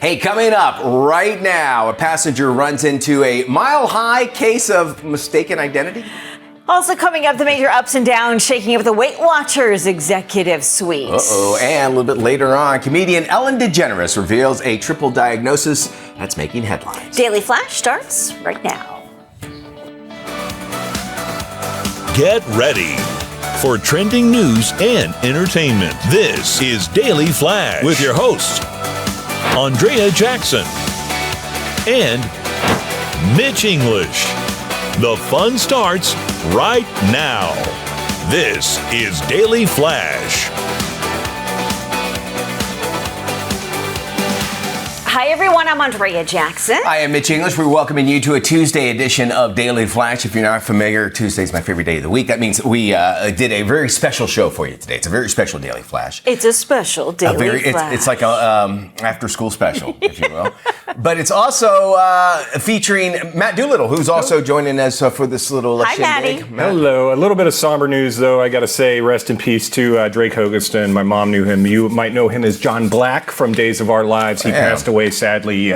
Hey, coming up right now, a passenger runs into a mile-high case of mistaken identity. Also coming up, the major ups and downs shaking up the Weight Watchers executive suite. And a little bit later on, comedian Ellen DeGeneres reveals a triple diagnosis that's making headlines. Daily Flash starts right now. Get ready for trending news and entertainment. This is Daily Flash with your hosts, Andrea Jackson and Mitch English. The fun starts right now. This is Daily Flash. Hi, everyone. I'm Andrea Jackson. I am Mitch English. We're welcoming you to a Tuesday edition of Daily Flash. If you're not familiar, Tuesday's my favorite day of the week. That means we did a very special show for you today. It's a very special Daily Flash. It's a special Daily Flash. It's like a after-school special, if you will. But it's also featuring Matt Doolittle, who's also joining us for this little Hi, Matty. Hello. A little bit of somber news, though. I got to say, rest in peace to Drake Hogestyn. My mom knew him. You might know him as John Black from Days of Our Lives. He passed away, sadly,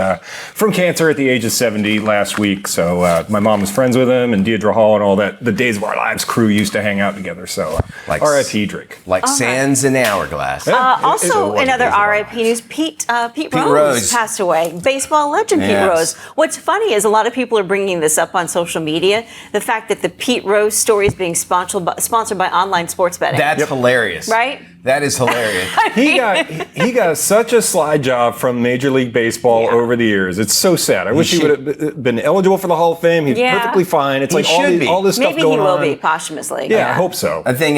from cancer at the age of 70 last week. So my mom was friends with him, and Deirdre Hall and all that. The Days of Our Lives crew used to hang out together. So R.I.P. Drake. Like sands in the hourglass. Also, in other R.I.P. news, Pete Rose passed away. Baseball legend Pete Rose. What's funny is a lot of people are bringing this up on social media. The fact that the Pete Rose story is being sponsored by online sports betting. That's hilarious. Right? That is hilarious. He got such a slide job from Major League Baseball over the years. It's so sad. I wish he would have been eligible for the Hall of Fame. He's perfectly fine. It's like all this stuff Maybe going on. Maybe he will be posthumously. Yeah, I hope so. I think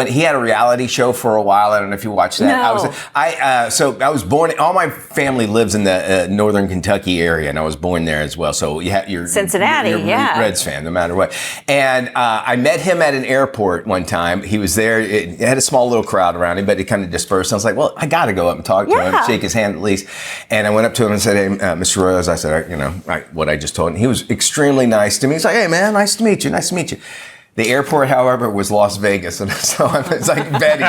he had a reality show for a while. I don't know if you watched that. No. I was born. All my family lives in the northern Kentucky area, and I was born there as well. So you're Cincinnati, you're a Reds fan, no matter what. And I met him at an airport one time. He was there. It had a small little crowd around him, but it kind of dispersed. I was like, well, I got to go up and talk to him, shake his hand at least. And I went up to him and said, hey, Mr. Rose, I said, what I just told him. He was extremely nice to me. He's like, hey, man, nice to meet you. Nice to meet you. The airport, however, was Las Vegas, and so it's like betting.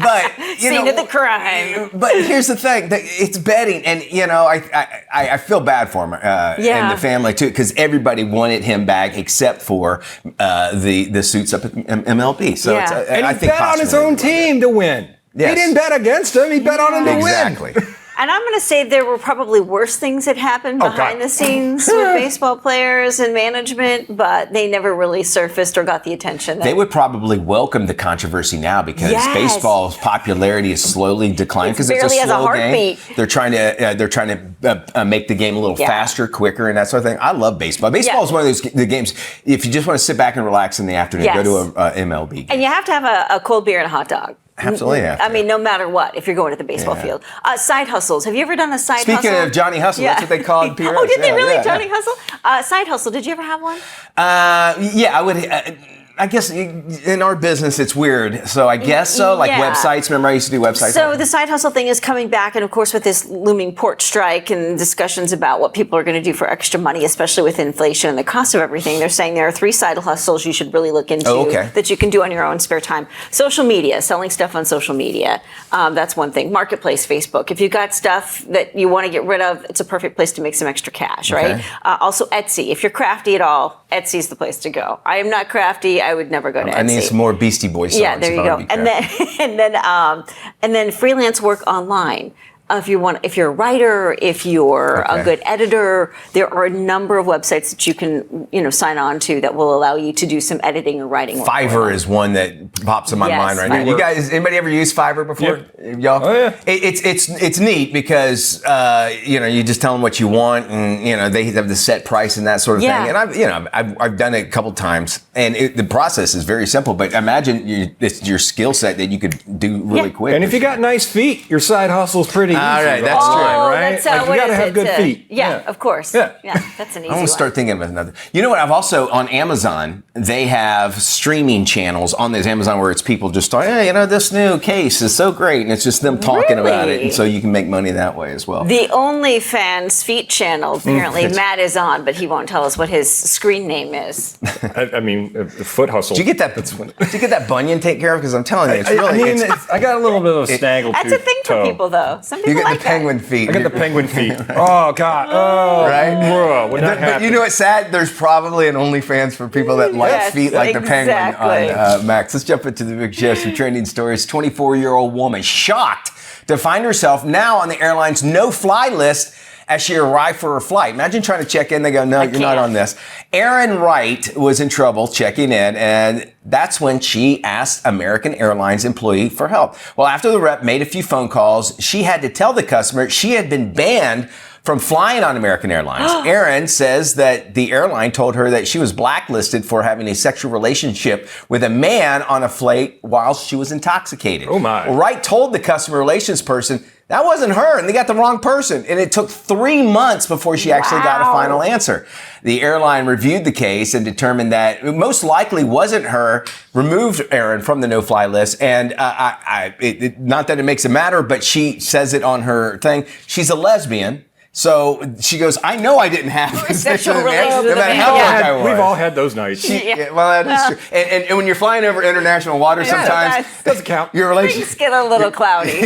But Scene of the crime. But here's the thing: it's betting, and I feel bad for him and the family too, because everybody wanted him back except for the suits up at MLB. So I think bet on his own team to win. Yes. He didn't bet against him; he bet on him to win. Exactly. And I'm going to say there were probably worse things that happened behind the scenes with baseball players and management, but they never really surfaced or got the attention. They would probably welcome the controversy now because baseball's popularity is slowly declining because it's a slow game. They're trying to make the game a little faster, quicker, and that sort of thing. I love baseball. Baseball is one of the games. If you just want to sit back and relax in the afternoon, go to a MLB game. And you have to have a cold beer and a hot dog. Absolutely. I mean, no matter what, if you're going to the baseball field. Side hustles. Have you ever done a side hustle? Speaking of Johnny Hustle, that's what they called PRS. Oh, did they really? Johnny Hustle? Side hustle. Did you ever have one? I would. I guess in our business, it's weird. So I guess so. Like websites. Remember I used to do websites? So the side hustle thing is coming back. And of course, with this looming port strike and discussions about what people are going to do for extra money, especially with inflation and the cost of everything, they're saying there are 3 side hustles you should really look into that you can do on your own spare time. Social media, selling stuff on social media. That's one thing. Marketplace, Facebook. If you've got stuff that you want to get rid of, it's a perfect place to make some extra cash, right? Also Etsy. If you're crafty at all, Etsy's the place to go. I am not crafty. I would never go to Etsy. I need some more Beastie Boys songs. Yeah, there you go. And then freelance work online. If you're a writer, if you're a good editor, there are a number of websites that you can, sign on to that will allow you to do some editing or writing work. Fiverr is one that pops in my mind right now. You guys, anybody ever used Fiverr before? Yep. Y'all? Oh yeah. It's neat because you just tell them what you want, and they have the set price and that sort of thing. And I've done it a couple times, and the process is very simple. But imagine it's your skill set that you could do really quick. And if you got nice feet, your side hustle's pretty. All right, that's true, right? That's, you got to have good feet. Yeah, of course. Yeah, that's an easy one. I'm going to start thinking of another. You know what? I've also, on Amazon, they have streaming channels on this Amazon where it's people just talking, hey, this new case is so great. And it's just them talking about it. And so you can make money that way as well. The OnlyFans feet channel, apparently Matt is on, but he won't tell us what his screen name is. I mean, foot hustle. Did you get that bunion taken care of? Because I'm telling you, it's really... I got a little bit of a snaggle That's a thing for people, though. Some people You get like the penguin feet. I got the penguin feet. Oh, God. Oh, right? But you know what's sad? There's probably an OnlyFans for people that like feet like the penguin on Max. Let's jump into the big show. Some trending stories. 24-year-old woman shocked to find herself now on the airline's no-fly list as she arrived for her flight. Imagine trying to check in. They go, no, you're not on this. Erin Wright was in trouble checking in, and that's when she asked American Airlines employee for help. Well, after the rep made a few phone calls, she had to tell the customer she had been banned from flying on American Airlines. Erin says that the airline told her that she was blacklisted for having a sexual relationship with a man on a flight while she was intoxicated. Oh, my. Well, Wright told the customer relations person that wasn't her, and they got the wrong person. And it took 3 months before she actually got a final answer. The airline reviewed the case and determined that it most likely wasn't her, removed Erin from the no-fly list. And not that it makes it matter, but she says it on her thing. She's a lesbian. So she goes, I know I didn't have a sexual relationship no matter how drunk I was. We've all had those nights. Well, that is true. And when you're flying over international water, sometimes doesn't count. Your relationship things get a little cloudy.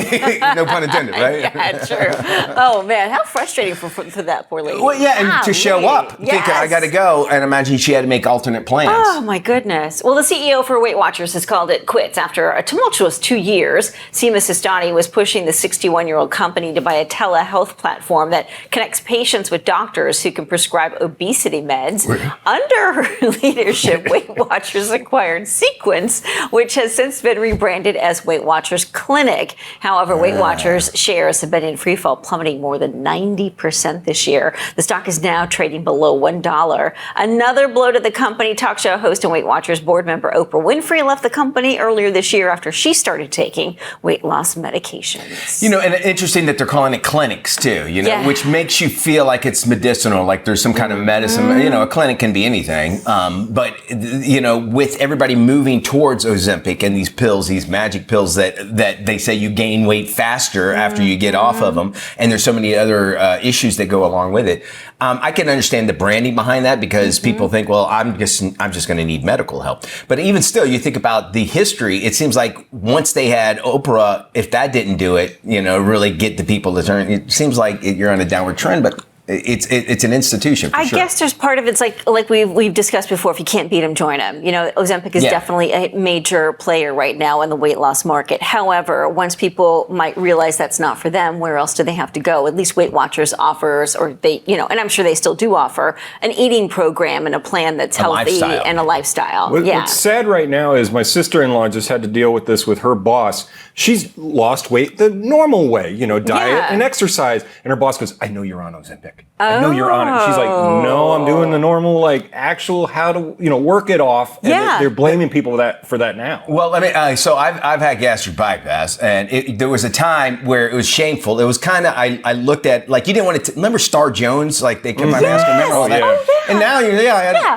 No pun intended, right? Yeah, true. Oh man, how frustrating for that poor lady. Well, yeah, and to show up, thinking I got to go, and imagine she had to make alternate plans. Oh my goodness. Well, the CEO for Weight Watchers has called it quits after a tumultuous 2 years. Seema Sistani was pushing the 61-year-old company to buy a telehealth platform that connects patients with doctors who can prescribe obesity meds. Under her leadership, Weight Watchers acquired Sequence, which has since been rebranded as Weight Watchers Clinic. However, Weight Watchers shares have been in free fall, plummeting more than 90% this year. The stock is now trading below $1. Another blow to the company. Talk show host and Weight Watchers board member Oprah Winfrey left the company earlier this year after she started taking weight loss medications. You know, and interesting that they're calling it clinics too, you know, which makes you feel like it's medicinal, like there's some kind of medicine. You know, a clinic can be anything. But, you know, with everybody moving towards Ozempic and these pills, these magic pills that they say you gain weight faster after you get off of them. And there's so many other issues that go along with it. I can understand the branding behind that because people think, well, I'm just going to need medical help. But even still, you think about the history. It seems like once they had Oprah, if that didn't do it, you know, really get the people to turn, it seems like you're on a downward trend. But it's an institution. For sure. I guess there's part of it's like we've discussed before. If you can't beat them, join them. You know, Ozempic is definitely a major player right now in the weight loss market. However, once people might realize that's not for them, where else do they have to go? At least Weight Watchers offers, or they, you know, and I'm sure they still do offer an eating program and a plan that's healthy and a lifestyle. What's sad right now is my sister-in-law just had to deal with this with her boss. She's lost weight the normal way, you know, diet and exercise. And her boss goes, I know you're on Ozempic. I know you're on it. She's like, no, I'm doing the normal, like, actual how to, you know, work it off. And they're blaming people for that now. Well, I mean, so I've had gastric bypass, and there was a time where it was shameful. It was kind of, I looked at, like, you didn't want to, remember Star Jones? Like, they kept on asking, remember all that? And now,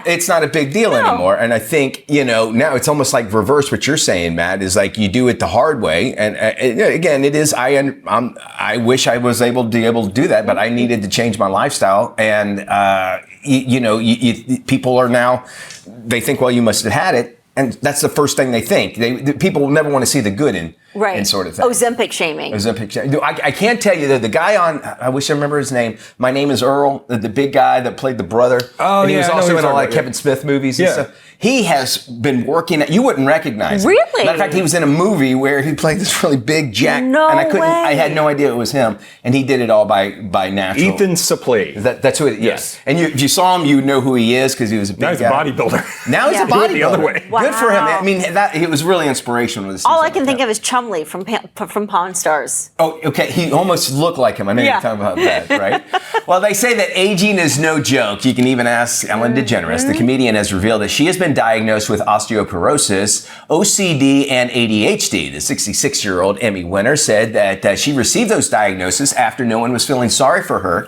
it's not a big deal anymore. And I think, you know, now it's almost like reverse what you're saying, Matt, is like you do it the hard way. And again, it is, I wish I was able to do that, but I needed to change my lifestyle. And, you know, people are now, they think, well, you must have had it. And that's the first thing they think. People will never want to see the good in sort of thing. Ozempic shaming. Ozempic shaming. I can't tell you that the guy on, I wish I remember his name. My Name is Earl, the big guy that played the brother. Oh, and he was also in all like Kevin Smith movies and stuff. He has been working you wouldn't recognize him. Really? Matter of fact, he was in a movie where he played this really big jack. No and way. I had no idea it was him. And he did it all by natural. Ethan Suplee. That's who it is. Yes. And if you saw him, you know who he is because he was a big guy. Now he's a bodybuilder. Now he's a bodybuilder. The other way. Wow. Good for him. I mean, it was really inspirational. All I can think of is Chumley from Pawn Stars. Oh, okay. He almost looked like him. I know you're talking about that, right? Well, they say that aging is no joke. You can even ask Ellen DeGeneres. The comedian has revealed that she has been diagnosed with osteoporosis, OCD, and ADHD. The 66-year-old Emmy winner said that she received those diagnoses after no one was feeling sorry for her.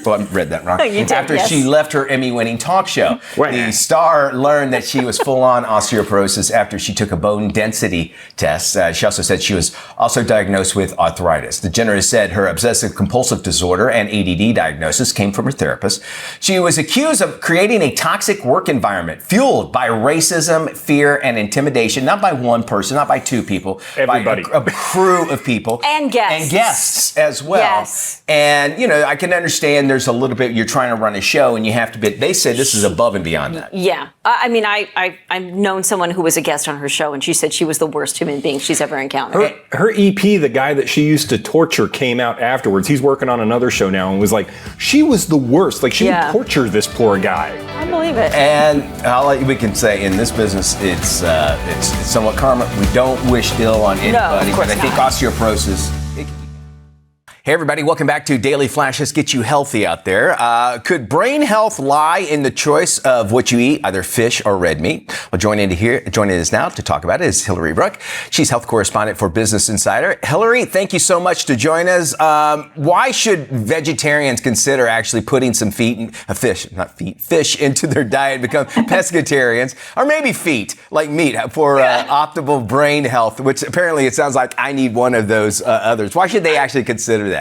Well, I read that wrong. After she left her Emmy-winning talk show. The star learned that she was full-on osteoporosis after she took a bone density test. She also said she was also diagnosed with arthritis. DeGeneres said her obsessive-compulsive disorder and ADD diagnosis came from her therapist. She was accused of creating a toxic work environment fueled by racism, fear, and intimidation, not by one person, not by two people, everybody, by a crew of people. And guests as well. Yes. And, I can understand there's a little bit, you're trying to run a show and you have to be, they said this is above and beyond that. Yeah. I mean, I've known someone who was a guest on her show, and she said she was the worst human being she's ever encountered. Her EP, the guy that she used to torture, came out afterwards. He's working on another show now and was like, she was the worst. Like, she would torture this poor guy. I believe it. And we can say in this business, it's somewhat karma. We don't wish ill on anybody, but I think osteoporosis. Hey everybody, welcome back to Daily Flash. Let's get you healthy out there. Could brain health lie in the choice of what you eat, either fish or red meat? Well, joining us now to talk about it is Hillary Brook. She's health correspondent for Business Insider. Hillary, thank you so much to join us. Why should vegetarians consider actually putting some fish into their diet, become pescatarians, or maybe like meat for optimal brain health, which apparently it sounds like I need one of those others. Why should they actually consider that?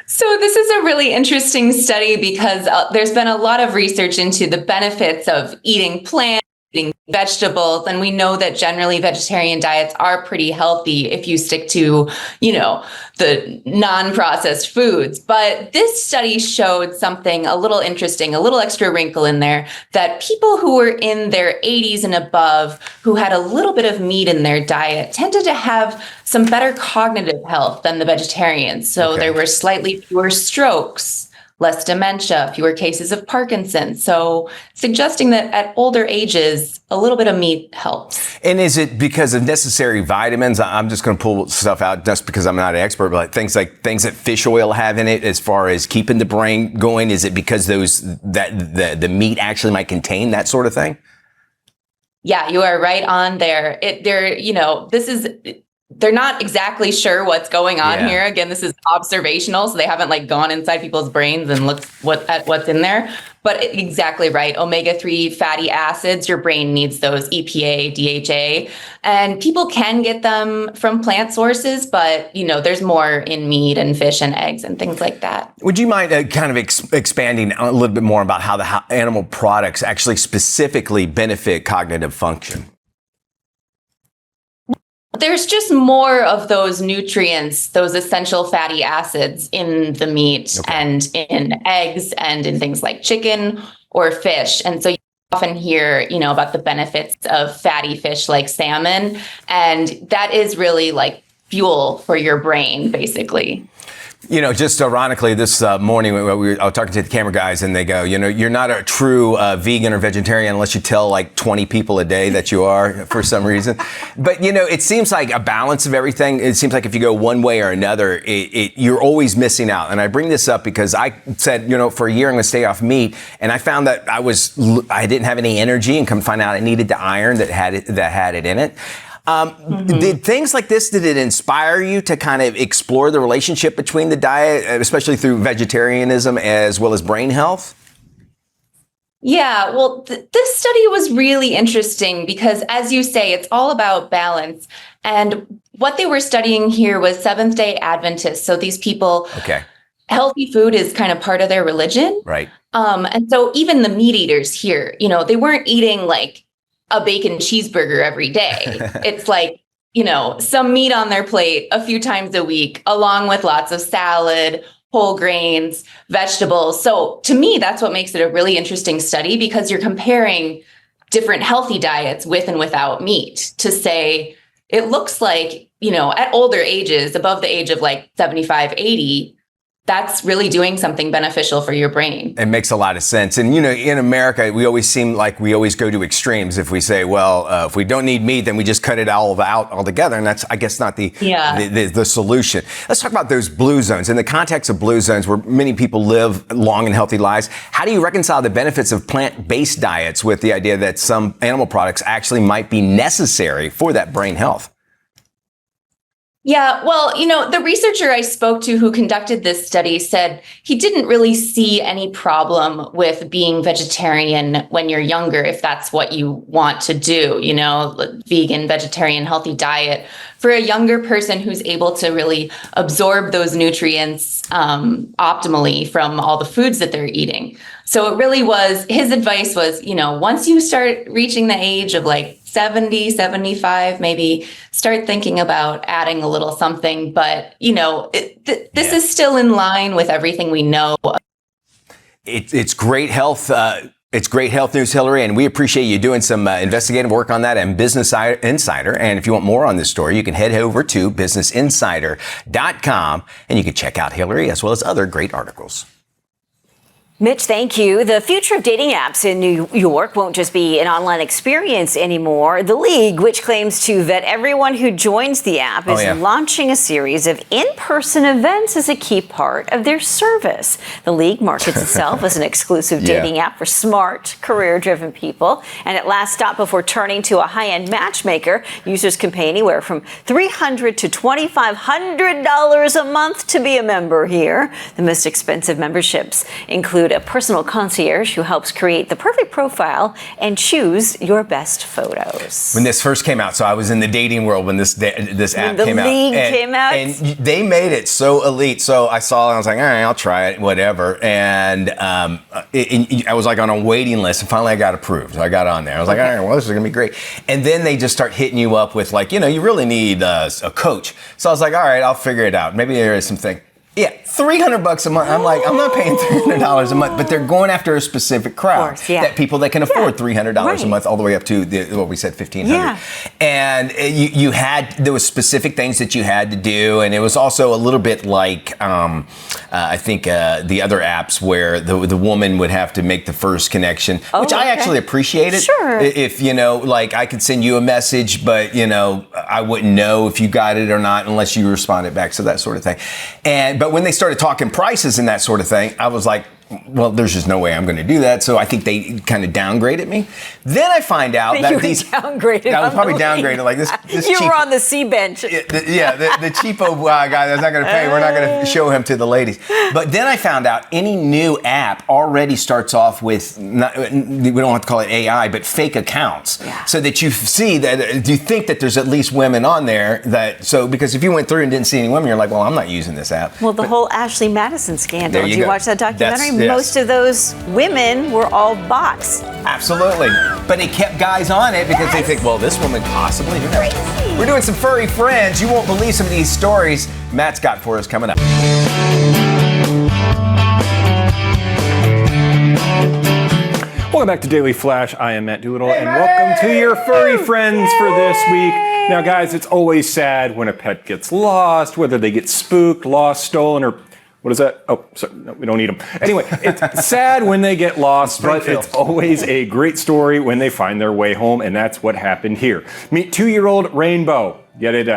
So this is a really interesting study because there's been a lot of research into the benefits of eating plants, eating vegetables, and we know that generally vegetarian diets are pretty healthy if you stick to, the non-processed foods. But this study showed something a little interesting, a little extra wrinkle in there, that people who were in their 80s and above, who had a little bit of meat in their diet, tended to have some better cognitive health than the vegetarians. So there were slightly fewer strokes, less dementia, fewer cases of Parkinson's. So suggesting that at older ages, a little bit of meat helps. And is it because of necessary vitamins? I'm just going to pull stuff out just because I'm not an expert, but things that fish oil have in it as far as keeping the brain going. Is it because the meat actually might contain that sort of thing? Yeah, you are right on there. They're not exactly sure what's going on here. Again, this is observational, so they haven't gone inside people's brains and looked at what's in there. But exactly right. Omega-3 fatty acids, your brain needs those, EPA, DHA, and people can get them from plant sources, but there's more in meat and fish and eggs and things like that. Would you mind kind of expanding a little bit more about how the animal products actually specifically benefit cognitive function? There's just more of those nutrients, those essential fatty acids in the meat and in eggs and in things like chicken or fish. And so you often hear, about the benefits of fatty fish like salmon. And that is really fuel for your brain, basically. Just ironically, this morning I was talking to the camera guys, and they go, you're not a true vegan or vegetarian unless you tell 20 people a day that you are for some reason. But, it seems like a balance of everything. It seems like if you go one way or another, you're always missing out. And I bring this up because I said, for a year I'm going to stay off meat. And I found that I didn't have any energy, and come find out I needed the iron that had it in it. Did things like this, did it inspire you to kind of explore the relationship between the diet, especially through vegetarianism as well as brain health? Yeah, well, this study was really interesting because, as you say, it's all about balance. And what they were studying here was Seventh-day Adventists. So these people, healthy food is kind of part of their religion. Right. And so even the meat eaters here, they weren't eating a bacon cheeseburger every day. It's some meat on their plate a few times a week, along with lots of salad, whole grains, vegetables. So to me, that's what makes it a really interesting study, because you're comparing different healthy diets with and without meat to say, it looks like, at older ages, above the age of 75, 80, that's really doing something beneficial for your brain. It makes a lot of sense. And, in America, we always seem like we always go to extremes. If we say, if we don't need meat, then we just cut it all out altogether. And that's, I guess, not the solution. Let's talk about those blue zones. In the context of blue zones, where many people live long and healthy lives, how do you reconcile the benefits of plant-based diets with the idea that some animal products actually might be necessary for that brain health? Yeah, well, the researcher I spoke to who conducted this study said he didn't really see any problem with being vegetarian when you're younger, if that's what you want to do, vegan, vegetarian, healthy diet. For a younger person who's able to really absorb those nutrients optimally from all the foods that they're eating. So it really was, his advice was, once you start reaching the age of like 70, 75, maybe start thinking about adding a little something. But, this is still in line with everything we know. It's great health. It's great health news, Hillary, and we appreciate you doing some investigative work on that and Business Insider. And if you want more on this story, you can head over to businessinsider.com and you can check out Hillary as well as other great articles. Mitch, thank you. The future of dating apps in New York won't just be an online experience anymore. The League, which claims to vet everyone who joins the app, is launching a series of in-person events as a key part of their service. The League markets itself as an exclusive dating app for smart, career-driven people. And it last stopped before turning to a high-end matchmaker. Users can pay anywhere from $300 to $2,500 a month to be a member here. The most expensive memberships include a personal concierge who helps create the perfect profile and choose your best photos. When this first came out, so I was in the dating world when this app came out. The League came out. And they made it so elite. So I saw it and I was like, all right, I'll try it, whatever. And I was like on a waiting list and finally I got approved. So I got on there. I was like, all right, well, this is going to be great. And then they just start hitting you up with like, you really need a coach. So I was like, all right, I'll figure it out. Maybe there is something. Yeah, $300 a month. I'm like, I'm not paying $300 a month, but they're going after a specific crowd. Of course, yeah. That people that can afford $300 a month, all the way up to what we said, $1,500. Yeah. And there was specific things that you had to do, and it was also a little bit like I think the other apps where the woman would have to make the first connection, which I actually appreciated. Sure. If like I could send you a message, but I wouldn't know if you got it or not unless you responded back. So that sort of thing. But when they started talking prices and that sort of thing, I was like, well, there's just no way I'm going to do that. So I think they kind of downgraded me. Then I find out that I was probably downgraded like this. You were on the C bench. The cheapo guy that's not going to pay. We're not going to show him to the ladies. But then I found out any new app already starts off with, we don't have to call it AI, but fake accounts. Yeah. So that you see that, you think that there's at least women on there because if you went through and didn't see any women, you're like, well, I'm not using this app. Well, the whole Ashley Madison scandal. Did you watch that documentary? Yes. Most of those women were all bots. Absolutely. But it kept guys on it because they think, well, this woman possibly. Who knows? We're doing some furry friends. You won't believe some of these stories Matt's got for us coming up. Welcome back to Daily Flash. I am Matt Doolittle, and welcome to your furry friends for this week. Now, guys, it's always sad when a pet gets lost, whether they get spooked, lost, stolen, or what is that? Oh, sorry, no, we don't need them. Anyway, it's sad when they get lost, but it's always a great story when they find their way home, and that's what happened here. Meet 2-year-old Rainbow. Get it?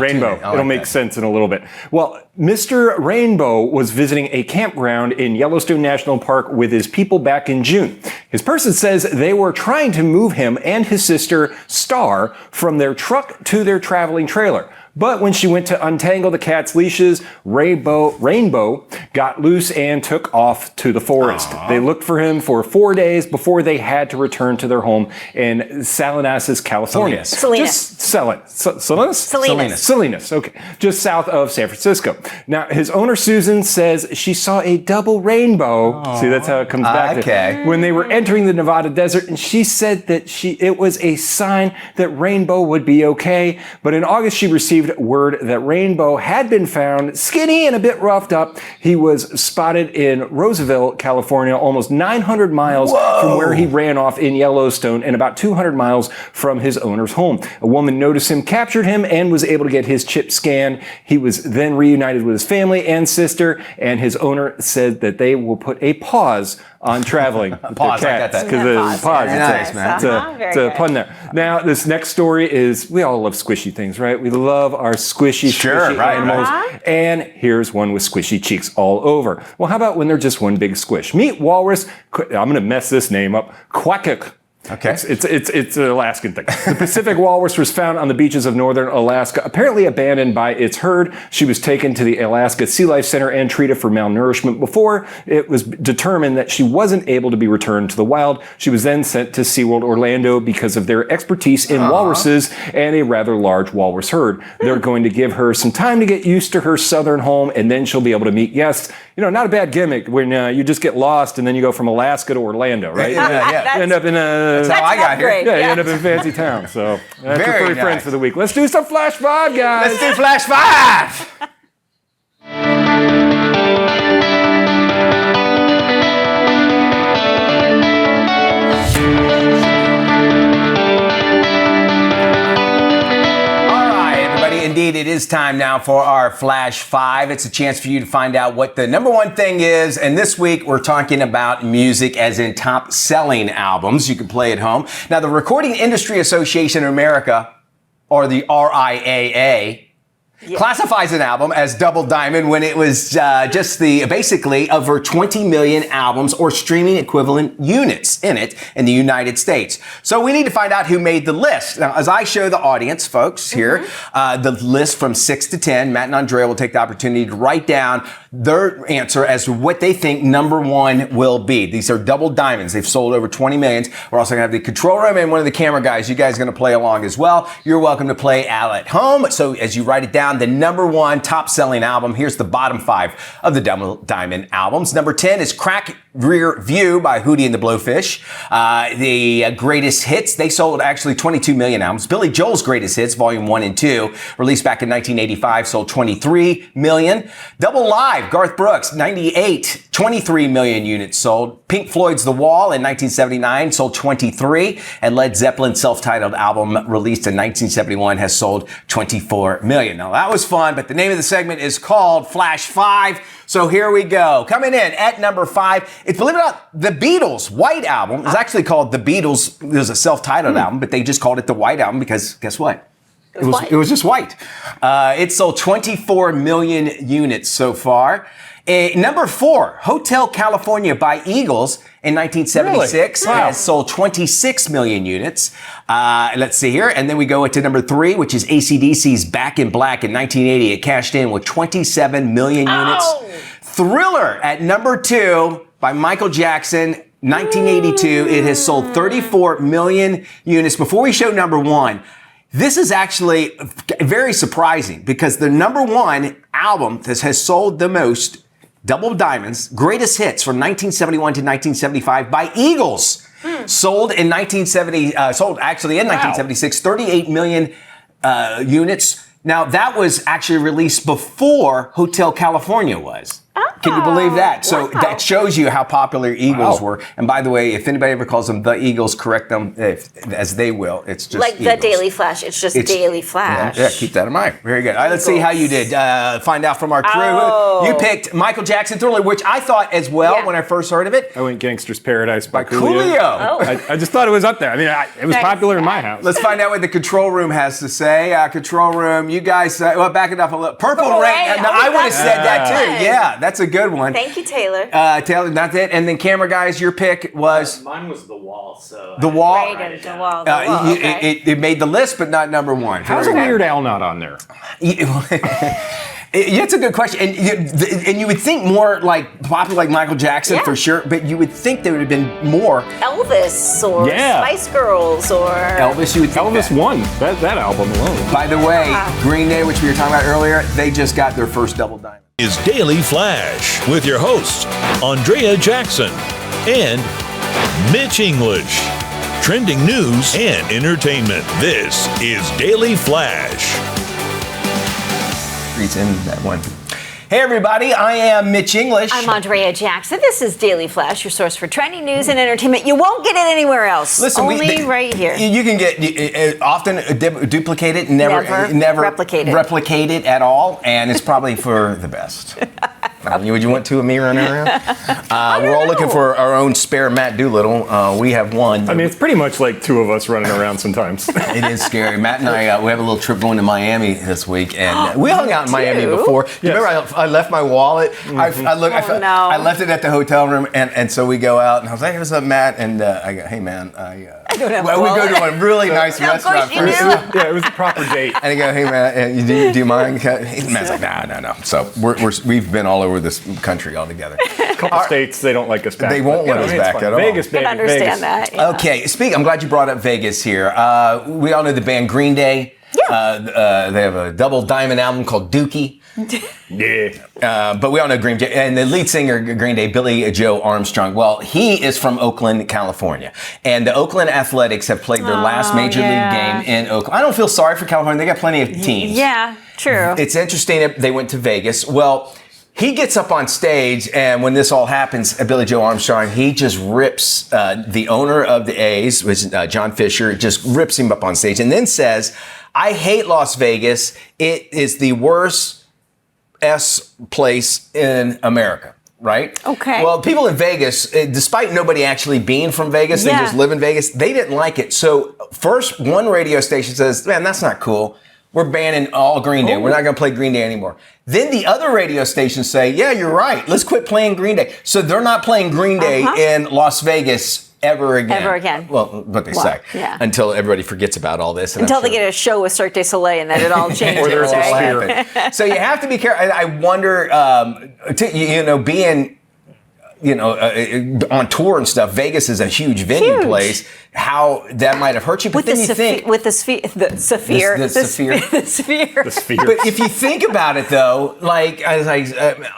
Rainbow. It'll make sense in a little bit. Well, Mr. Rainbow was visiting a campground in Yellowstone National Park with his people back in June. His person says they were trying to move him and his sister, Star, from their truck to their traveling trailer. But when she went to untangle the cat's leashes, Rainbow got loose and took off to the forest. Aww. They looked for him for 4 days before they had to return to their home in Salinas, California. Salinas. Okay. Just south of San Francisco. Now, his owner, Susan, says she saw a double rainbow. Aww. See, that's how it comes back. Okay. When they were entering the Nevada desert, and she said that it was a sign that Rainbow would be okay. But in August, she received word that Rainbow had been found skinny and a bit roughed up. He was spotted in Roosevelt, California, almost 900 miles from where he ran off in Yellowstone and about 200 miles from his owner's home. A woman noticed him, captured him, and was able to get his chip scanned. He was then reunited with his family and sister, and his owner said that they will put a pause on traveling with pause, their cats. I got that. Because it's pause. Nice, man. It's a pun there. Now, this next story is, we all love squishy things, right? We love our squishy animals. Right. And here's one with squishy cheeks all over. Well, how about when they're just one big squish? Meet walrus, I'm going to mess this name up, Quackuk. Okay. It's an Alaskan thing. The Pacific walrus was found on the beaches of northern Alaska, apparently abandoned by its herd. She was taken to the Alaska Sea Life Center and treated for malnourishment before it was determined that she wasn't able to be returned to the wild. She was then sent to SeaWorld Orlando because of their expertise in walruses and a rather large walrus herd. They're going to give her some time to get used to her southern home, and then she'll be able to meet guests. Not a bad gimmick when you just get lost and then you go from Alaska to Orlando, right? Yeah. You end up in That's how I got here. Yeah, you end up in fancy town. So that's your Very furry friends nice. for the week. Let's do some Flash 5, guys. Let's do Flash 5. Indeed, it is time now for our Flash 5. It's a chance for you to find out what the number one thing is. And this week, we're talking about music as in top selling albums. You can play at home. Now, the Recording Industry Association of America, or the RIAA, classifies an album as double diamond when it was just basically over 20 million albums or streaming equivalent units in it in the United States. So we need to find out who made the list. Now, as I show the audience, folks, here, the list from 6 to 10, Matt and Andrea will take the opportunity to write down their answer as to what they think number one will be. These are double diamonds. They've sold over 20 million. We're also going to have the control room and one of the camera guys. You guys are going to play along as well. You're welcome to play out at home. So as you write it down, the number one top selling album. Here's the bottom 5 of the double diamond albums. Number 10 is Crack Rear View by Hootie and the Blowfish. The greatest hits, they sold actually 22 million albums. Billy Joel's greatest hits, volume 1 and 2, released back in 1985, sold 23 million. Double Live, Garth Brooks, 98, 23 million units sold. Pink Floyd's The Wall in 1979 sold 23. And Led Zeppelin's self-titled album released in 1971 has sold 24 million. Now that was fun, but the name of the segment is called Flash 5. So here we go. Coming in at number 5, it's, believe it or not, the Beatles' White Album. It's actually called The Beatles. It was a self-titled album, but they just called it the White Album because guess what? It was just white. It sold 24 million units so far. Number 4, Hotel California by Eagles in 1976 has sold 26 million units. Let's see here. And then we go into number 3, which is AC/DC's Back in Black in 1980. It cashed in with 27 million units. Thriller at number 2 by Michael Jackson, 1982. It has sold 34 million units. Before we show number 1, this is actually very surprising because the number 1 album that has sold the most double diamonds, greatest hits from 1971 to 1975 by Eagles, sold in 1976, 38 million units. Now that was actually released before Hotel California was. Can you believe that? So that shows you how popular Eagles were. And by the way, if anybody ever calls them the Eagles, correct them as they will. It's just like Eagles. the Daily Flash. It's just Daily Flash. Yeah, keep that in mind. Very good. All right, let's see how you did. Find out from our crew. You picked Michael Jackson Thriller, which I thought as well when I first heard of it. I went Gangster's Paradise by Coolio. I just thought it was up there. I mean, it was popular in my house. Let's find out what the control room has to say. Control room, you guys, back it up a little. Purple Rain. No, I would have said that too. Yeah, that's a good one. Thank you, Taylor. Taylor, that's it. And then camera guys, your pick was? Mine was The Wall. So The Wall? Right, The Wall. It made the list, but not number 1. How's a Weird Al not on there? It's a good question, and you would think more like popular like Michael Jackson for sure, but you would think there would have been more Elvis or Spice Girls or Elvis. You would think Elvis won that album alone. By the way, Green Day, which we were talking about earlier, they just got their first double diamond. Is Daily Flash with your hosts Andrea Jackson and Mitch English. Trending news and entertainment. This is Daily Flash. In that one. Hey everybody, I am Mitch English. I'm Andrea Jackson. This is Daily Flash, your source for trending news and entertainment. You won't get it anywhere else. Listen, only right here. You can get often duplicate it, never replicate it at all, and it's probably for the best. Would you want two of me running around? We're all looking for our own spare Matt Doolittle. We have one. I mean, it's pretty much like two of us running around sometimes. It is scary. Matt and I, we have a little trip going to Miami this week, and we hung out in Miami before. You remember I left my wallet? I left it at the hotel room, and so we go out, and I was like, "Hey, what's up, Matt?" And I go, "Hey, man, I I don't have well, we go to a really nice restaurant you first. do. Yeah, it was a proper date. And I go, hey man, do you mind? The man's like, no. So we've been all over this country all together. A couple states, they don't like us back. They won't let us back at all. Vegas, baby, I can understand Vegas. that. Yeah. Okay, I'm glad you brought up Vegas here. We all know the band Green Day. Yeah. They have a double diamond album called Dookie. Yeah. But we all know Green Day. And the lead singer of Green Day, Billy Joe Armstrong, well, he is from Oakland, California. And the Oakland Athletics have played their last major league game in Oakland. I don't feel sorry for California. They got plenty of teams. Yeah, true. It's interesting that they went to Vegas. Well, he gets up on stage, and when this all happens, Billy Joe Armstrong, he just rips the owner of the A's, which is John Fisher, just rips him up on stage and then says, I hate Las Vegas. It is the worst place in America, right? Okay. Well, people in Vegas, despite nobody actually being from Vegas, they just live in Vegas, they didn't like it. So first, one radio station says, man, that's not cool. We're banning all Green Day. We're not going to play Green Day anymore. Then the other radio stations say, yeah, you're right. Let's quit playing Green Day. So they're not playing Green Day in Las Vegas ever again. Ever again. Well, what they say. Yeah. Until everybody forgets about all this. And Until they get a show with Cirque du Soleil and then it all changes. Or there's a right? sphere. So you have to be careful. I wonder, being, on tour and stuff, Vegas is a huge venue place. How that might have hurt you, but then you think with the sphere. The sphere. The sphere. But if you think about it, though, like as I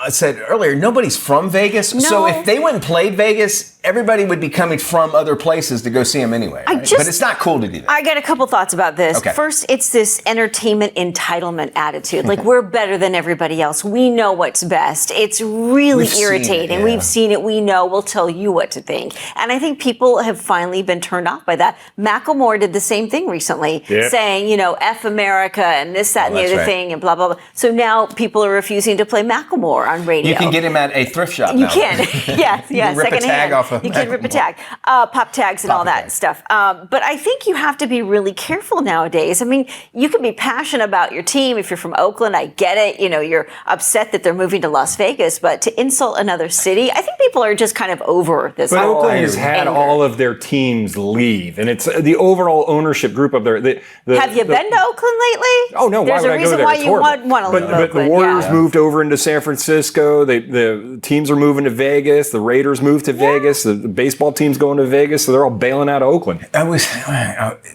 said earlier, nobody's from Vegas. No. So if they went and played Vegas, everybody would be coming from other places to go see them anyway. Right? But it's not cool to do that. I got a couple thoughts about this. Okay. First, it's this entertainment entitlement attitude. Like, we're better than everybody else. We know what's best. It's really irritating. We've seen it. We know. We'll tell you what to think. And I think people have finally been turned off by that. Macklemore did the same thing recently, saying, F America and this, that, and the other thing, and blah, blah, blah. So now people are refusing to play Macklemore on radio. You can get him at a thrift shop now. You can. Yes, You can rip a tag off of You can rip a tag. Pop tags and all that stuff. But I think you have to be really careful nowadays. I mean, you can be passionate about your team. If you're from Oakland, I get it. You're upset that they're moving to Las Vegas, but to insult another city, I think people are just kind of over this. But whole Oakland has had anger. all of their teams leave, and it's the overall ownership group up there. Have you been to Oakland lately? Oh no, There's why would a I go reason there? why It's you horrible. want to leave But the Oakland. Warriors moved over into San Francisco. The teams are moving to Vegas. The Raiders moved to Vegas. The baseball team's going to Vegas, so they're all bailing out of Oakland.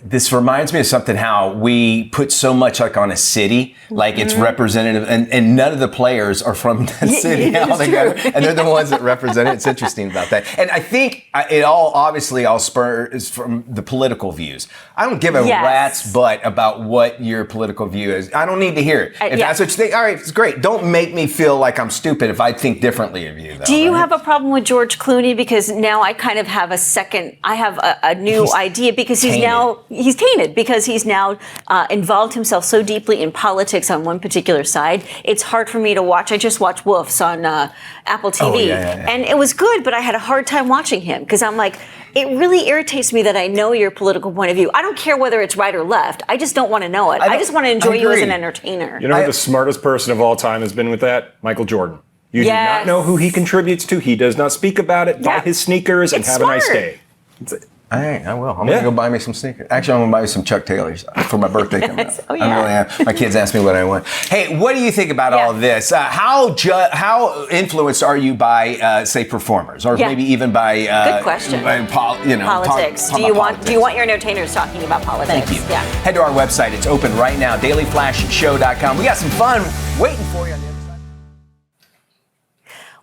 This reminds me of something, how we put so much like on a city, like it's representative, and none of the players are from that city altogether, and they're the ones that represent it. It's interesting about that. And I think it all spurs from the political views. I don't give a rat's butt about what your political view is. I don't need to hear it. If that's what you think, all right, it's great. Don't make me feel like I'm stupid if I think differently of you, though. Do you have a problem with George Clooney? Because now I kind of have a new idea, because he's tainted, because he's now involved himself so deeply in politics on one particular side. It's hard for me to watch. I just watched Wolves on Apple TV, and it was good, but I had a hard time watching him, because I'm like, it really irritates me that I know your political point of view. I don't care whether it's right or left. I just don't want to know it. I just want to enjoy you as an entertainer. You know who the smartest person of all time has been with that? Michael Jordan. You do not know who he contributes to. He does not speak about it. Buy his sneakers and have a nice day. I will. I'm going to go buy me some sneakers. Actually, I'm going to buy me some Chuck Taylors for my birthday coming up. I really am. My kids ask me what I want. Hey, what do you think about all of this? How influenced are you by, say, performers, or maybe even by good question. Politics? Do you want your entertainers talking about politics? Thank you. Yeah. Head to our website. It's open right now. DailyFlashShow.com. We got some fun waiting for you on the other side.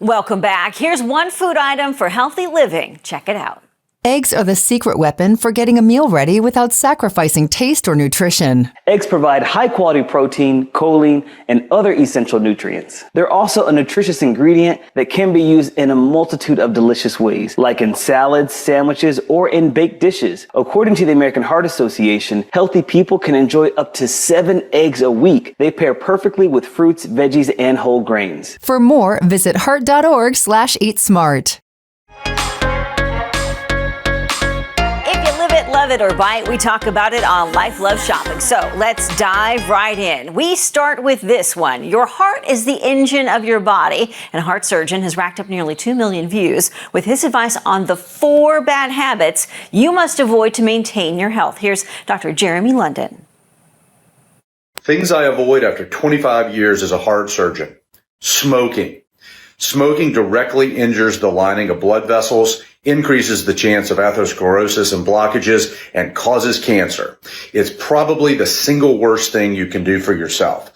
Welcome back. Here's one food item for healthy living. Check it out. Eggs are the secret weapon for getting a meal ready without sacrificing taste or nutrition. Eggs provide high-quality protein, choline, and other essential nutrients. They're also a nutritious ingredient that can be used in a multitude of delicious ways, like in salads, sandwiches, or in baked dishes. According to the American Heart Association, healthy people can enjoy up to 7 eggs a week. They pair perfectly with fruits, veggies, and whole grains. For more, visit heart.org/eatsmart. love it or buy it, we talk about it on Life Love Shopping. So let's dive right in. We start with this one. Your heart is the engine of your body, and a heart surgeon has racked up nearly 2 million views with his advice on the 4 bad habits you must avoid to maintain your health. Here's Dr. Jeremy London. Things I avoid after 25 years as a heart surgeon. Smoking. Smoking directly injures the lining of blood vessels, increases the chance of atherosclerosis and blockages, and causes cancer. It's probably the single worst thing you can do for yourself.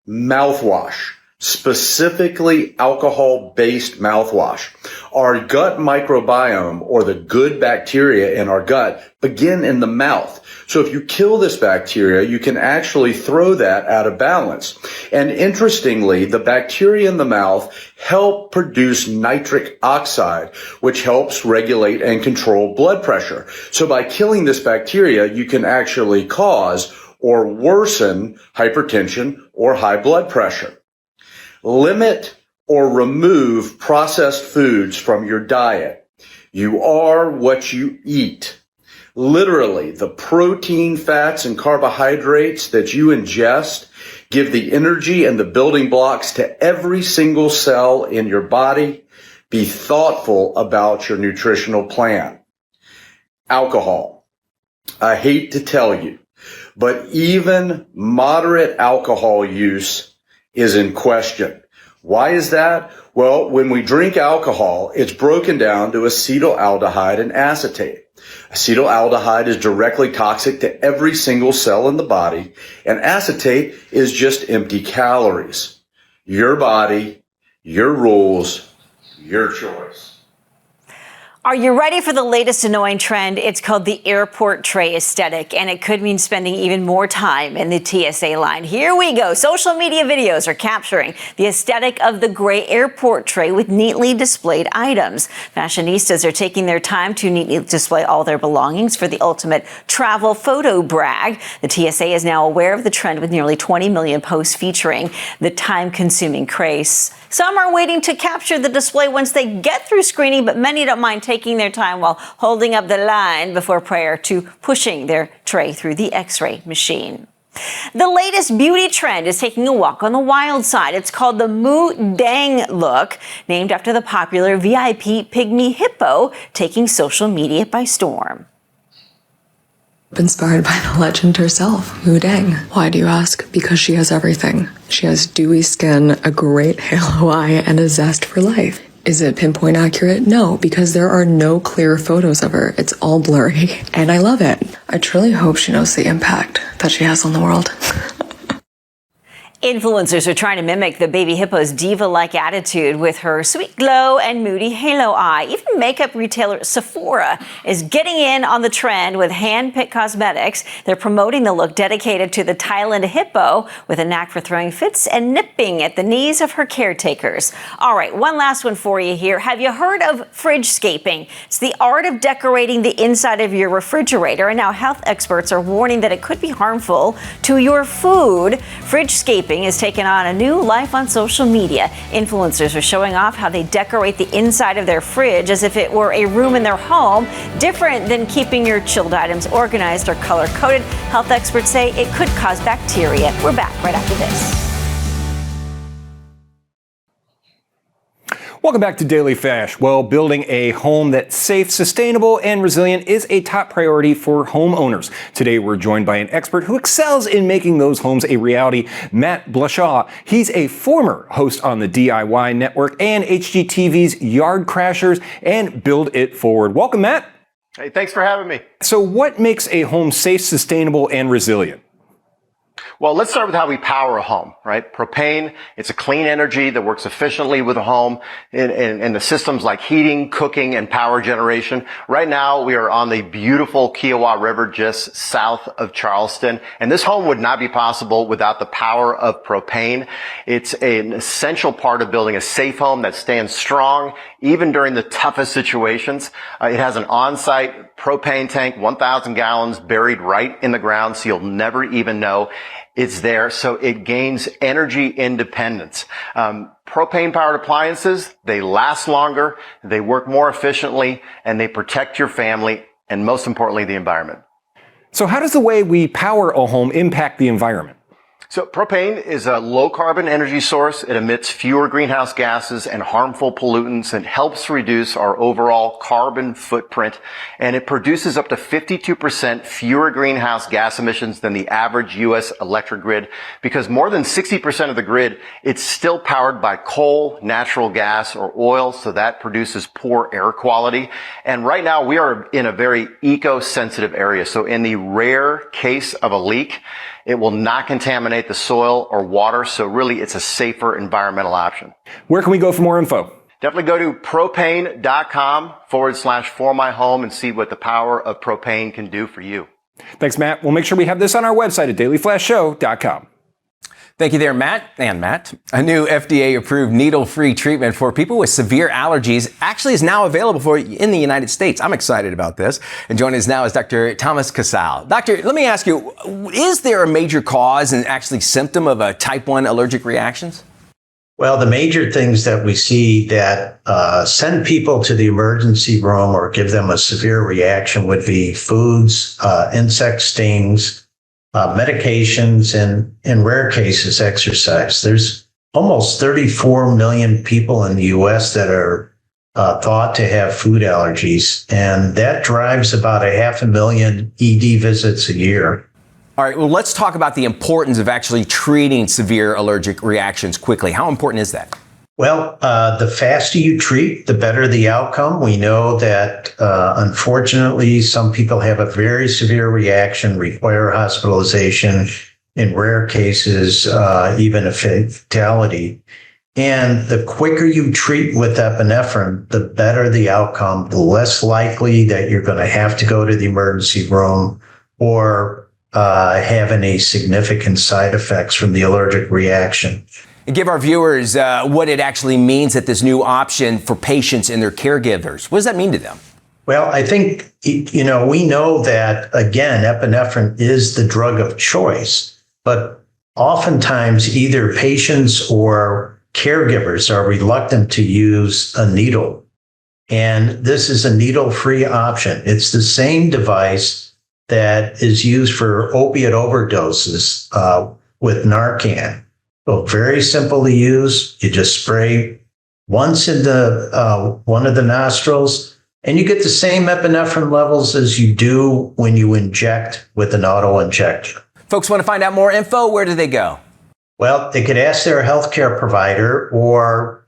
Mouthwash, specifically alcohol-based mouthwash. Our gut microbiome, or the good bacteria in our gut, begin in the mouth. So if you kill this bacteria, you can actually throw that out of balance. And interestingly, the bacteria in the mouth help produce nitric oxide, which helps regulate and control blood pressure. So by killing this bacteria, you can actually cause or worsen hypertension or high blood pressure. Limit or remove processed foods from your diet. You are what you eat. Literally, the protein, fats, and carbohydrates that you ingest give the energy and the building blocks to every single cell in your body. Be thoughtful about your nutritional plan. Alcohol. I hate to tell you, but even moderate alcohol use is in question. Why is that? Well, when we drink alcohol, it's broken down to acetaldehyde and acetate. Acetaldehyde is directly toxic to every single cell in the body, and acetate is just empty calories. Your body, your rules, your choice. Are you ready for the latest annoying trend? It's called the airport tray aesthetic, and it could mean spending even more time in the TSA line. Here we go. Social media videos are capturing the aesthetic of the gray airport tray with neatly displayed items. Fashionistas are taking their time to neatly display all their belongings for the ultimate travel photo brag. The TSA is now aware of the trend with nearly 20 million posts featuring the time-consuming craze. Some are waiting to capture the display once they get through screening, but many don't mind taking their time while holding up the line before prior to pushing their tray through the X-ray machine. The latest beauty trend is taking a walk on the wild side. It's called the Moo Dang look, named after the popular VIP pygmy hippo taking social media by storm. Inspired by the legend herself, Moo Dang. Why do you ask? Because she has everything. She has dewy skin, a great halo eye, and a zest for life. Is it pinpoint accurate? No, because there are no clear photos of her. It's all blurry, and I love it. I truly hope she knows the impact that she has on the world. Influencers are trying to mimic the baby hippo's diva-like attitude with her sweet glow and moody halo eye. Even makeup retailer Sephora is getting in on the trend with hand-picked cosmetics. They're promoting the look dedicated to the Thailand hippo with a knack for throwing fits and nipping at the knees of her caretakers. All right, one last one for you here. Have you heard of fridgescaping? It's the art of decorating the inside of your refrigerator, and now health experts are warning that it could be harmful to your food. Fridgescaping is taking on a new life on social media. Influencers are showing off how they decorate the inside of their fridge as if it were a room in their home, different than keeping your chilled items organized or color-coded. Health experts say it could cause bacteria. We're back right after this. Welcome back to Daily Flash. Well, building a home that's safe, sustainable, and resilient is a top priority for homeowners. Today, we're joined by an expert who excels in making those homes a reality, Matt Blashaw. He's a former host on the DIY Network and HGTV's Yard Crashers and Build It Forward. Welcome, Matt. Hey, thanks for having me. So what makes a home safe, sustainable, and resilient? Well, let's start with how we power a home, right? Propane, it's a clean energy that works efficiently with a home in the systems like heating, cooking, and power generation. Right now, we are on the beautiful Kiowa River just south of Charleston, and this home would not be possible without the power of propane. It's an essential part of building a safe home that stands strong even during the toughest situations. It has an on-site propane tank, 1,000 gallons buried right in the ground, so you'll never even know it's there. So it gains energy independence. Propane-powered appliances, they last longer, they work more efficiently, and they protect your family and most importantly, the environment. So how does the way we power a home impact the environment? So propane is a low carbon energy source. It emits fewer greenhouse gases and harmful pollutants and helps reduce our overall carbon footprint. And it produces up to 52% fewer greenhouse gas emissions than the average U.S. electric grid, because more than 60% of the grid, it's still powered by coal, natural gas, or oil. So that produces poor air quality. And right now we are in a very eco-sensitive area. So in the rare case of a leak, it will not contaminate the soil or water, so really it's a safer environmental option. Where can we go for more info? Definitely go to propane.com/formyhome and see what the power of propane can do for you. Thanks, Matt. We'll make sure we have this on our website at dailyflashshow.com. Thank you there, Matt. And Matt, a new FDA-approved needle-free treatment for people with severe allergies actually is now available for in the United States. I'm excited about this. And joining us now is Dr. Thomas Casal. Doctor, let me ask you, is there a major cause and actually symptom of a type 1 allergic reactions? Well, the major things that we see that send people to the emergency room or give them a severe reaction would be foods, insect stings, medications, and in rare cases, exercise. There's almost 34 million people in the U.S. that are thought to have food allergies, and that drives about 500,000 ED visits a year. All right, well, let's talk about the importance of actually treating severe allergic reactions quickly. How important is that? Well, the faster you treat, the better the outcome. We know that, unfortunately, some people have a very severe reaction, require hospitalization, in rare cases, even a fatality. And the quicker you treat with epinephrine, the better the outcome, the less likely that you're going to have to go to the emergency room or have any significant side effects from the allergic reaction. And give our viewers what it actually means that this new option for patients and their caregivers. What does that mean to them? Well, I think, we know that, again, epinephrine is the drug of choice, but oftentimes either patients or caregivers are reluctant to use a needle. And this is a needle-free option. It's the same device that is used for opiate overdoses with Narcan. So very simple to use. You just spray once into one of the nostrils, and you get the same epinephrine levels as you do when you inject with an auto-injector. Folks want to find out more info, where do they go? Well, they could ask their healthcare provider or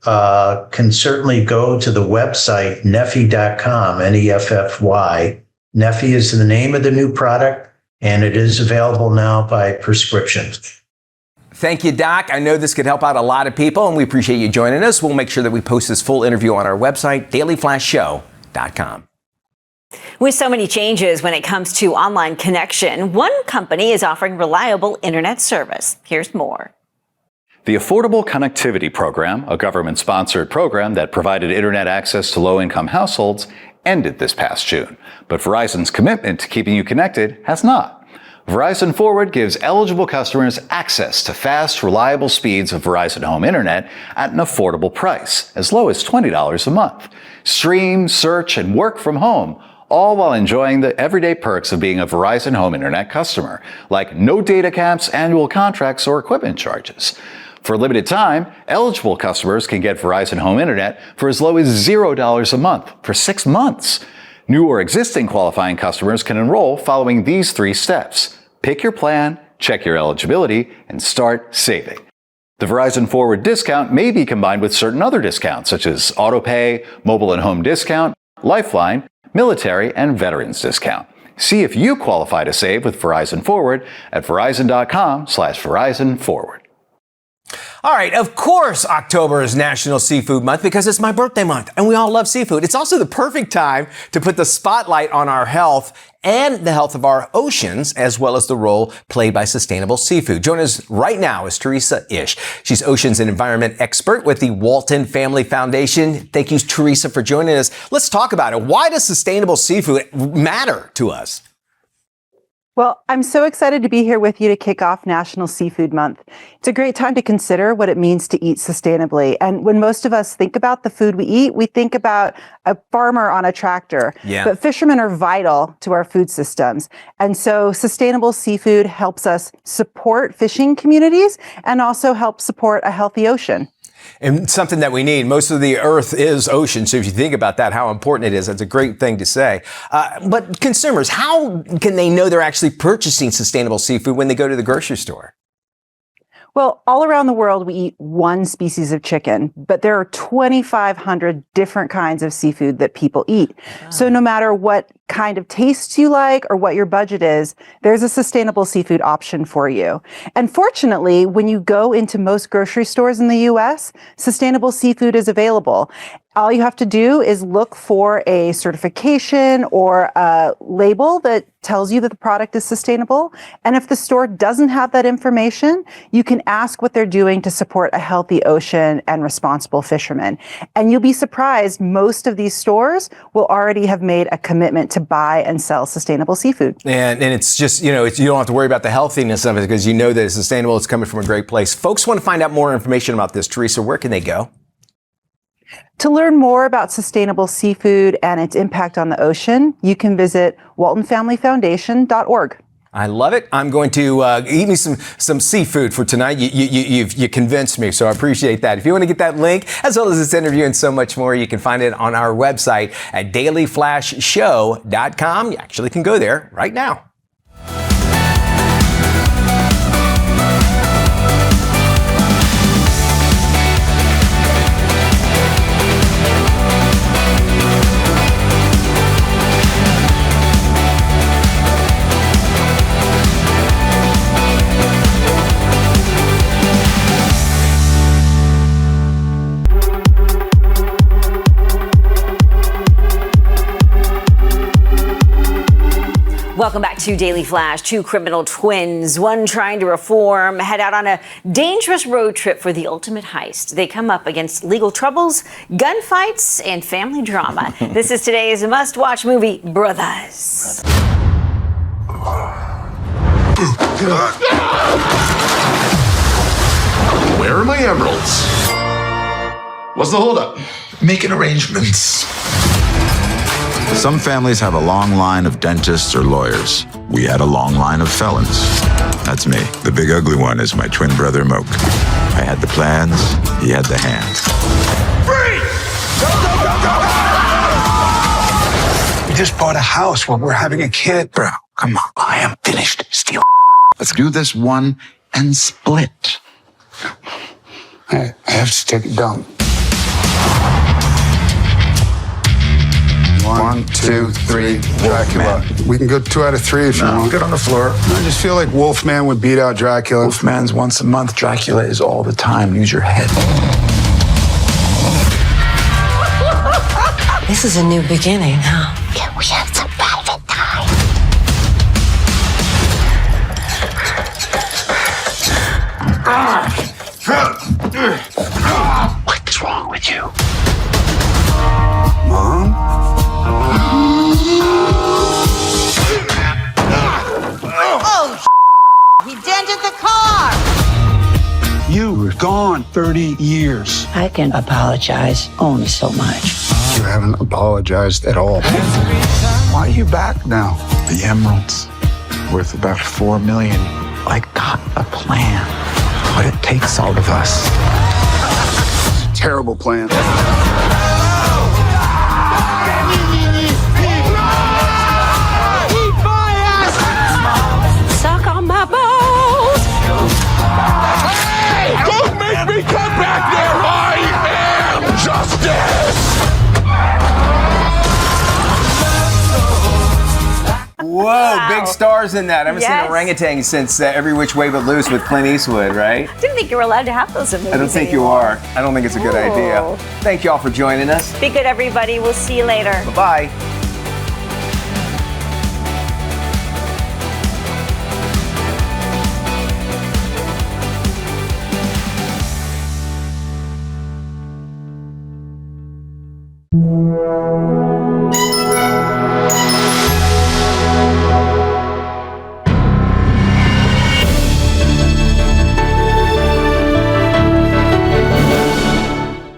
can certainly go to the website neffy.com, Neffy. Neffy is the name of the new product, and it is available now by prescription. Thank you, Doc. I know this could help out a lot of people, and we appreciate you joining us. We'll make sure that we post this full interview on our website, dailyflashshow.com. With so many changes when it comes to online connection, one company is offering reliable internet service. Here's more. The Affordable Connectivity Program, a government-sponsored program that provided internet access to low-income households, ended this past June. But Verizon's commitment to keeping you connected has not. Verizon Forward gives eligible customers access to fast, reliable speeds of Verizon Home Internet at an affordable price, as low as $20 a month. Stream, search, and work from home, all while enjoying the everyday perks of being a Verizon Home Internet customer, like no data caps, annual contracts, or equipment charges. For a limited time, eligible customers can get Verizon Home Internet for as low as $0 a month for 6 months. New or existing qualifying customers can enroll following these 3 steps. Pick your plan, check your eligibility, and start saving. The Verizon Forward discount may be combined with certain other discounts, such as autopay, mobile and home discount, Lifeline, military, and veterans discount. See if you qualify to save with Verizon Forward at verizon.com/Verizon Forward. All right, of course, October is National Seafood Month because it's my birthday month and we all love seafood. It's also the perfect time to put the spotlight on our health and the health of our oceans, as well as the role played by sustainable seafood. Joining us right now is Teresa Ish. She's oceans and environment expert with the Walton Family Foundation. Thank you, Teresa, for joining us. Let's talk about it. Why does sustainable seafood matter to us? Well, I'm so excited to be here with you to kick off National Seafood Month. It's a great time to consider what it means to eat sustainably. And when most of us think about the food we eat, we think about a farmer on a tractor. Yeah. But fishermen are vital to our food systems. And so sustainable seafood helps us support fishing communities and also helps support a healthy ocean. And something that we need. Most of the earth is ocean. So if you think about that, how important it is, that's a great thing to say. But consumers, how can they know they're actually purchasing sustainable seafood when they go to the grocery store? Well, all around the world, we eat one species of chicken, but there are 2,500 different kinds of seafood that people eat. So no matter what kind of tastes you like or what your budget is, there's a sustainable seafood option for you. And fortunately, when you go into most grocery stores in the US, sustainable seafood is available. All you have to do is look for a certification or a label that tells you that the product is sustainable. And if the store doesn't have that information, you can ask what they're doing to support a healthy ocean and responsible fishermen. And you'll be surprised, most of these stores will already have made a commitment to buy and sell sustainable seafood. And it's just, you don't have to worry about the healthiness of it because you know that it's sustainable, it's coming from a great place. Folks want to find out more information about this, Teresa, where can they go? To learn more about sustainable seafood and its impact on the ocean, you can visit waltonfamilyfoundation.org. I love it. I'm going to eat me some seafood for tonight. You convinced me, so I appreciate that. If you want to get that link, as well as this interview and so much more, you can find it on our website at dailyflashshow.com. You actually can go there right now. Welcome back to Daily Flash. Two criminal twins, one trying to reform, head out on a dangerous road trip for the ultimate heist. They come up against legal troubles, gunfights, and family drama. This is today's must-watch movie, Brothers. Where are my emeralds? What's the holdup? Making arrangements. Some families have a long line of dentists or lawyers. We had a long line of felons. That's me. The big ugly one is my twin brother, Moke. I had the plans, he had the hands. Freeze! Go! We just bought a house while we're having a kid. Bro, come on. I am finished stealing. Let's do this one and split. I have to take it down. 1, 2, 3, Dracula. We can go 2 out of 3 if you want. Get on the floor. I just feel like Wolfman would beat out Dracula. Wolfman's once a month. Dracula is all the time. Use your head. This is a new beginning, huh? Can we have some private time? What's wrong with you? Mom? Oh, he dented the car! You were gone 30 years. I can apologize only so much. You haven't apologized at all. Why are you back now? The emeralds, worth about $4 million. I got a plan. What it takes out of us. Terrible plan. Suck on my balls! Hey! Don't make me come back there! I am justice! Whoa, big stars in that. I haven't Yes. seen orangutan since Every Which Way But Loose with Clint Eastwood, right? Didn't think you were allowed to have those in movies I don't think you anymore. are. I don't think it's a good Oh. idea. Thank you all for joining us. Be good, everybody. We'll see you later. Bye-bye. Thank you.